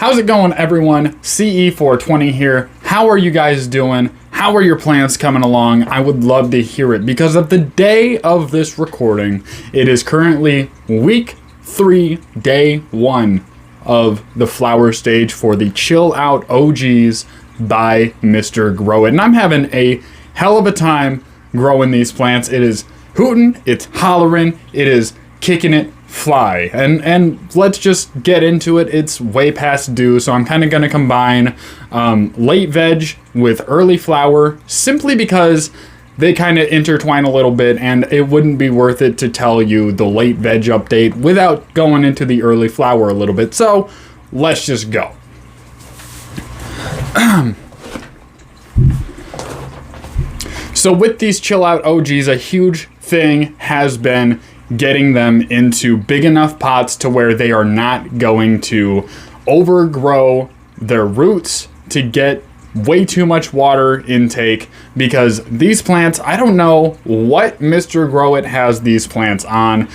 How's it going, everyone? CE420 here. How are you guys doing? How are your plants coming along? I would love to hear it because of the day of this recording. It is currently week 3, day 1 of the flower stage for the Chill Out OGs by Mr.Growit. And I'm having a hell of a time growing these plants. It is hooting, it's hollering, it is kicking it fly. And let's just get into it. It's way past due, so I'm kind of going to combine late veg with early flower simply because they kind of intertwine a little bit, and it wouldn't be worth it to tell you the late veg update without going into the early flower a little bit. So let's just go. So with these Chill Out OGs, a huge thing has been getting them into big enough pots to where they are not going to overgrow their roots to get way too much water intake, because these plants, I don't know what Mr.Growit has these plants on.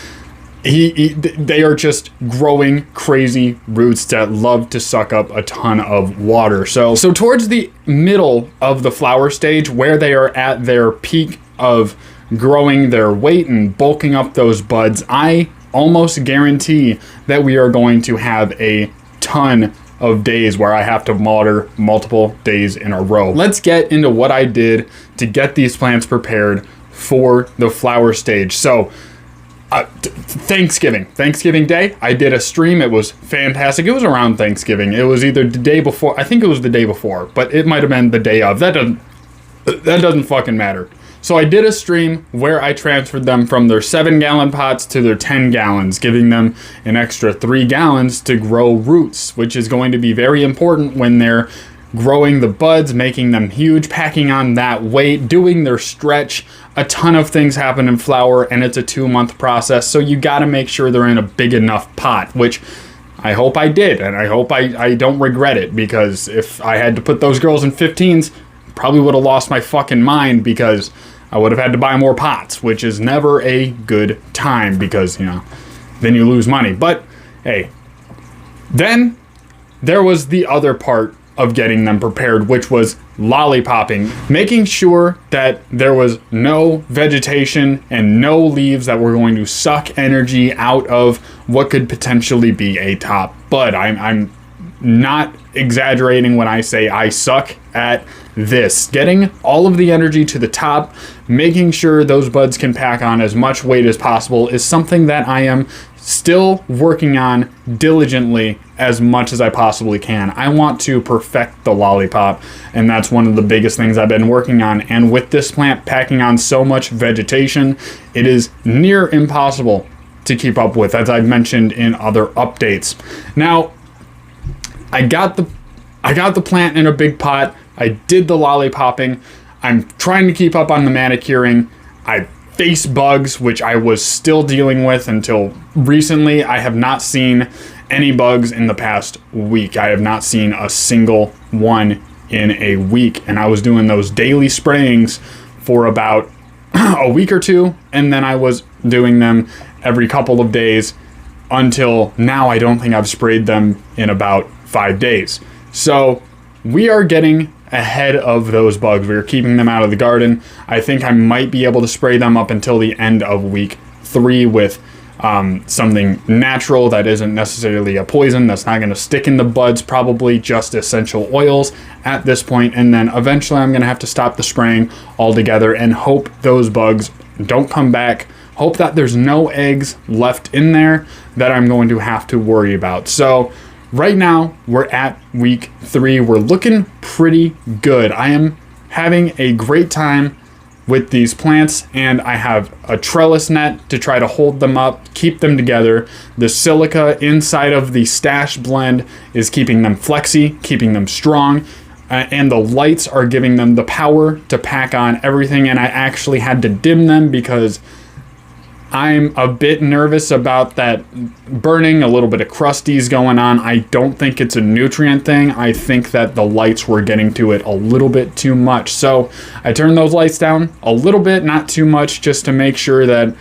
They are just growing crazy roots that love to suck up a ton of water. So towards the middle of the flower stage, where they are at their peak of growing their weight and bulking up those buds, I almost guarantee that we are going to have a ton of days where I have to water multiple days in a row. Let's get into what I did to get these plants prepared for the flower stage. So Thanksgiving Day, I did a stream. It was fantastic. It was around Thanksgiving. It was either the day before, I think it was the day before, but it might have been the day of. That doesn't fucking matter. So I did a stream where I transferred them from their 7-gallon pots to their 10 gallons, giving them an extra 3 gallons to grow roots, which is going to be very important when they're growing the buds, making them huge, packing on that weight, doing their stretch. A ton of things happen in flower, and it's a 2-month process, so you got to make sure they're in a big enough pot, which I hope I did, and I hope I don't regret it, because if I had to put those girls in 15s, probably would have lost my fucking mind, because I would have had to buy more pots, which is never a good time, because, you know, then you lose money. But hey, then there was the other part of getting them prepared, which was lollipopping, making sure that there was no vegetation and no leaves that were going to suck energy out of what could potentially be a top bud. I'm not exaggerating when I say I suck at this. Getting all of the energy to the top, making sure those buds can pack on as much weight as possible, is something that I am still working on diligently as much as I possibly can. I want to perfect the lollipop, and that's one of the biggest things I've been working on. And with this plant packing on so much vegetation, it is near impossible to keep up with, as I've mentioned in other updates. Now, I got the plant in a big pot. I did the lollipopping. I'm trying to keep up on the manicuring. I face bugs, which I was still dealing with until recently. I have not seen any bugs in the past week. I have not seen a single one in a week. And I was doing those daily sprayings for about a week or two. And then I was doing them every couple of days until now. I don't think I've sprayed them in about 5 days. So we are getting ahead of those bugs. We are keeping them out of the garden. I think I might be able to spray them up until the end of week 3 with something natural that isn't necessarily a poison, that's not going to stick in the buds, probably just essential oils at this point. And then eventually I'm going to have to stop the spraying altogether and hope those bugs don't come back. Hope that there's no eggs left in there that I'm going to have to worry about. So right now, we're at week 3. We're looking pretty good. I am having a great time with these plants, and I have a trellis net to try to hold them up, keep them together. The silica inside of the stash blend is keeping them flexy, keeping them strong, and the lights are giving them the power to pack on everything. And I actually had to dim them because I'm a bit nervous about that burning, a little bit of crusties going on. I don't think it's a nutrient thing. I think that the lights were getting to it a little bit too much. So I turned those lights down a little bit, not too much, just to make sure that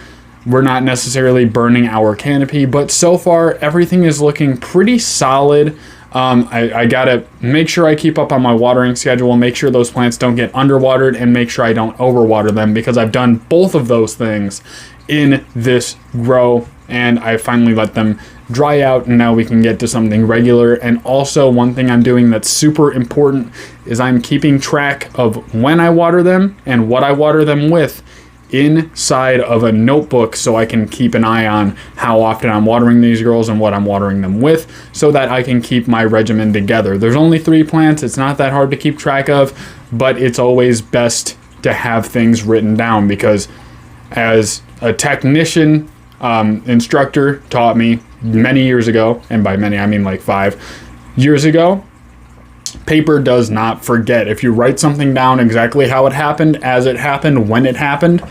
we're not necessarily burning our canopy. But so far, everything is looking pretty solid. I gotta make sure I keep up on my watering schedule, make sure those plants don't get underwatered, and make sure I don't overwater them, because I've done both of those things in this grow, and I finally let them dry out, and now we can get to something regular. And also, one thing I'm doing that's super important is I'm keeping track of when I water them and what I water them with inside of a notebook, so I can keep an eye on how often I'm watering these girls and what I'm watering them with, so that I can keep my regimen together. There's only 3 plants. It's not that hard to keep track of, but it's always best to have things written down, because as a technician instructor taught me many years ago, and by many I mean like 5 years ago, paper does not forget. If you write something down exactly how it happened, as it happened, when it happened,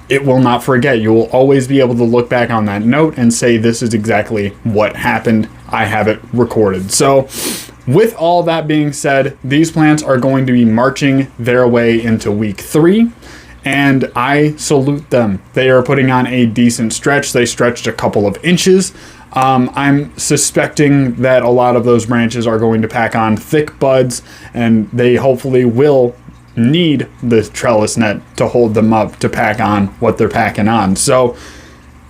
it will not forget. You will always be able to look back on that note and say, this is exactly what happened. I have it recorded. So with all that being said, these plants are going to be marching their way into week 3. And I salute them. They are putting on a decent stretch. They stretched a couple of inches. I'm suspecting that a lot of those branches are going to pack on thick buds, and they hopefully will need the trellis net to hold them up to pack on what they're packing on. So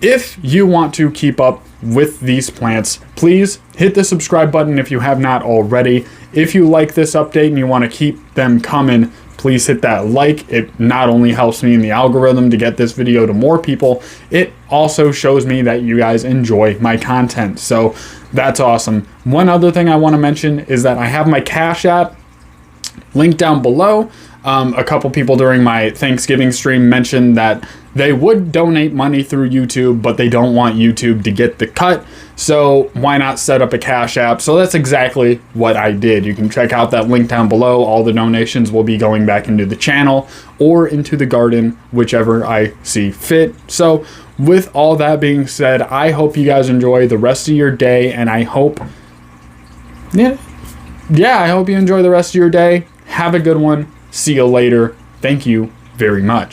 if you want to keep up with these plants, please hit the subscribe button if you have not already. If you like this update and you want to keep them coming, please hit that like. It not only helps me in the algorithm to get this video to more people, it also shows me that you guys enjoy my content. So that's awesome. One other thing I want to mention is that I have my Cash App linked down below. A couple people during my Thanksgiving stream mentioned that they would donate money through YouTube, but they don't want YouTube to get the cut. So why not set up a Cash App? So that's exactly what I did. You can check out that link down below. All the donations will be going back into the channel or into the garden, whichever I see fit. So with all that being said, I hope you guys enjoy the rest of your day, and I hope, I hope you enjoy the rest of your day. Have a good one. See you later. Thank you very much.